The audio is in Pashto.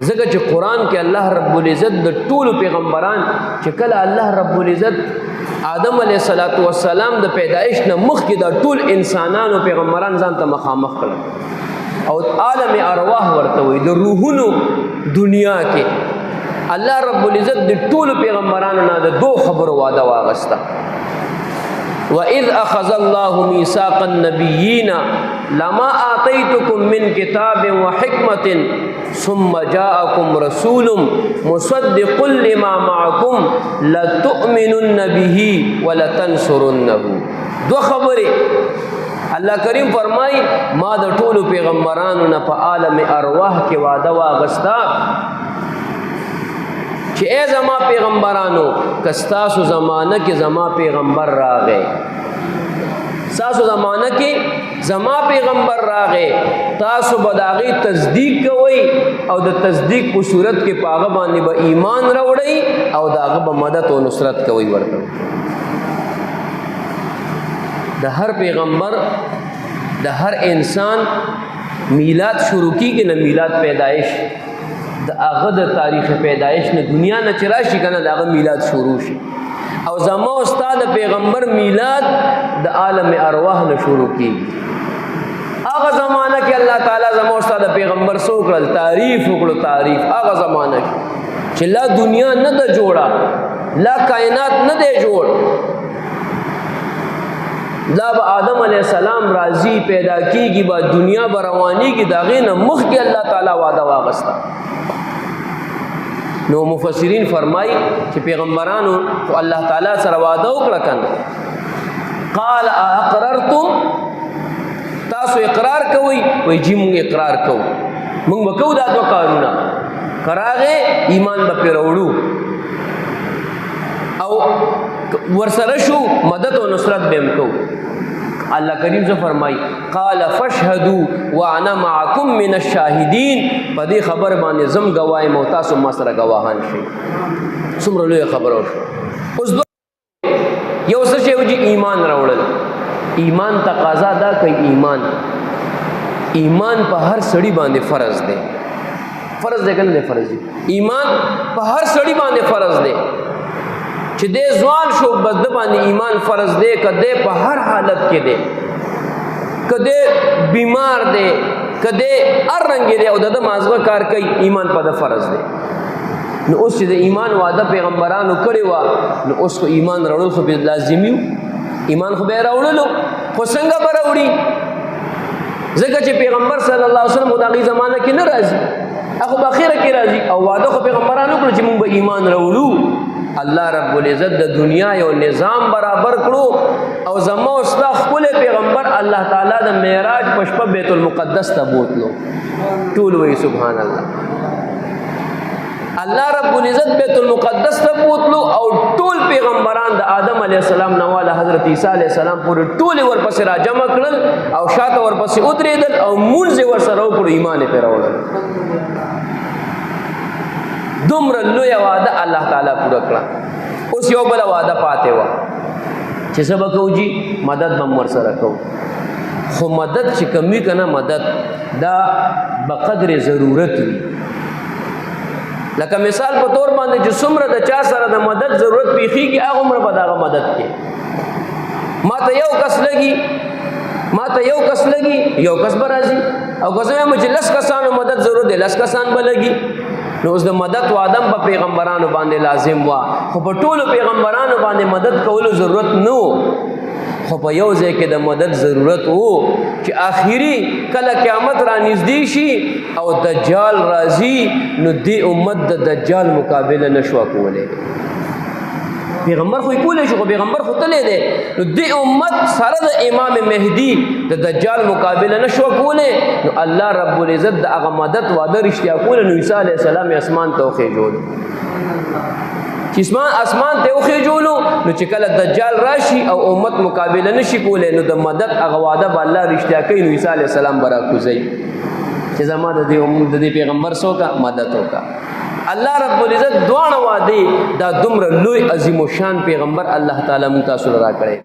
ځکه چې قرآن کې الله رب العزت د ټولو پیغمبران چې کله الله رب العزت آدم علیه السلام د پیدایش نه مخکې دا ټول انسانانو پیغمبران ځان ته مخامخ کړل او عالم ارواح ورته وایي د روحونو دنیا کې الله رب العزت د ټولو پیغمبرانو نه د دو خبرو وعده واغسته وَإِذْ أَخَذَ اللَّهُ مِيثَاقَ النَّبِيِّينَ لَمَا آتَيْتُكُم مِّن كِتَابٍ وَحِكْمَةٍ ثُمَّ جَاءَكُمْ رَسُولٌ مُصَدِّقٌ لِّمَا مَعَكُمْ لَتُؤْمِنُنَّ بِهِ وَلَتَنصُرُنَّهُ دو خبرې الله کریم فرمای ما د ټولو پیغمبرانو نه په عالم ارواح کې وعده واغستا چې ای زما پیغمبرانو کستاسو زمانه کې زما پیغمبر راغی تاسو زمانه کې زما پیغمبر راغی تاسو به د هغې تصدیق کوئ او د تصدیق په صورت کې په هغه باندې به ایمان راوړئ او د هغه به مدد او نصرت کوئ ورته د هر پیغمبر د هر انسان میلاد شروع کیږي نه میلاد پیدایش د هغه د تاریخ پیدایش نه دنیا نه چې راشي که نه د هغه میلاد شروع شي او زما او ستا د پیغمبر میلاد د عالم ارواح نه شروع کیږي هغه زمانه کې الله تعالی زما او ستا د پیغمبر څه وکړل تعریف وکړو تعریف هغه زمانه کې چې لا دنیا نه ده جوړه لا کائنات نه دی جوړ لا به آدم علیہ السلام راضی پیدا کیږي با دنیا به روانیږي د هغې نه مخکې الله تعالی وعده واغسته نو مفسرین فرمای چې پیغمبرانو خو الله تعالی سره وعده وکړه کنه قال اقررتم تاسو اقرار کوئ وای جی مونږ اقرار کوو مونږ به کوو دا دوه کارونه کراغې ایمان به پرې راوړو او ورسره شو مدد او نصرت به هم کوو الله کریم سے فرمائی قال فاشهدوا وانا معكم من الشاهدين په دې خبر باندې زم گوایم او تاسو ما سره گواهان شئ څومره لوی خبر اوس یو څه چې ایمان راوړل ایمان تقاضا دا کوي ایمان په هر سړی باندې فرض دی فرض دی کنه فرض دی ایمان په هر سړی باندې فرض دی چې دې ځوان شو بس د باندې ایمان فرض دی کده په هر حالت کې دی کده بیمار دی کده هر رنګ دی او د مازغه کار کوي ایمان په د فرض دی نو اوس چې د ایمان وعده پیغمبرانو کړی و نو اوس کو ایمان راوړل خو به لازمي ایمان خو به راوړلو خو څنګه به راوړي ځکه چې پیغمبر صلی الله علیه وسلم د هغې زمانه کې نه راځي هغه په اخره کې راځي او وعده خو پیغمبرانو کړو چې موږ به ایمان راوړو الله رب العزت د دنیا یو نظام برابر کړو او زما او ستا خپل پیغمبر الله تعالی د معراج په شپه بیت المقدس ته بوتلو ټول وایي سبحان الله الله رب العزت بیت المقدس ته بوتلو او ټول پیغمبران د آدم علیه السلام نه والا حضرت عیسی علیه السلام پورې ټول ورپسې راجمع کړل او شاته ورپسې ودرېدل او مونځ یې ورسره وکړو ایمان یې پرې راوړل دومره لویه وعده الله تعالی پوره کړه اوس یو بله وعده پاتې وه چې څه به کوو جي مدد به م ورسره کوو خو مدد چې کوم وي که نه مدد دا بقدر ضرورت وي لکه مثال په طور باندې چې څومره د چا سره د مدد ضرورت پیښیږي هغه عمره به د هغه مدد کوي ما ته یو کس لګي یو کس به راځي او که زه وایم چې 10 کسانو مدد ضرورت دی 10 کسان به لګي نو اوس د مدد وعده په پیغمبرانو باندې لازم وا خو په ټولو پیغمبرانو باندې مدد کولو ضرورت نه خو په یو ځای کې د مدد ضرورت وو چې آخري کله قیامت را نږدې شي او دجال راځي نو دې امت د دجال مقابله نشوه کولی پیغمبر خو یې کولی شو خو پیغمبر خو تللی دی نو دې امت سره د امام مهدي د دجال مقابله نشوه کولی نو الله رب العزت د هغه مدد وعده رښتیا کوله نو عیسی علیه السلام یې اسمان ته وخېژولو چې اسمان ته وخېژولو نو چې کله دجال راشي او امت مقابله نشي کولی نو د مدد هغه وعده به الله رښتیا کوي نو عیسی علیه السلام به راکوزوي چې زما د دې پیغمبر څوکه مدد وکړه الله رب العزت دواړه وعدې دا دومره لوی عظیم الشان پیغمبر الله تعالی مونږ تاسو ته راکړی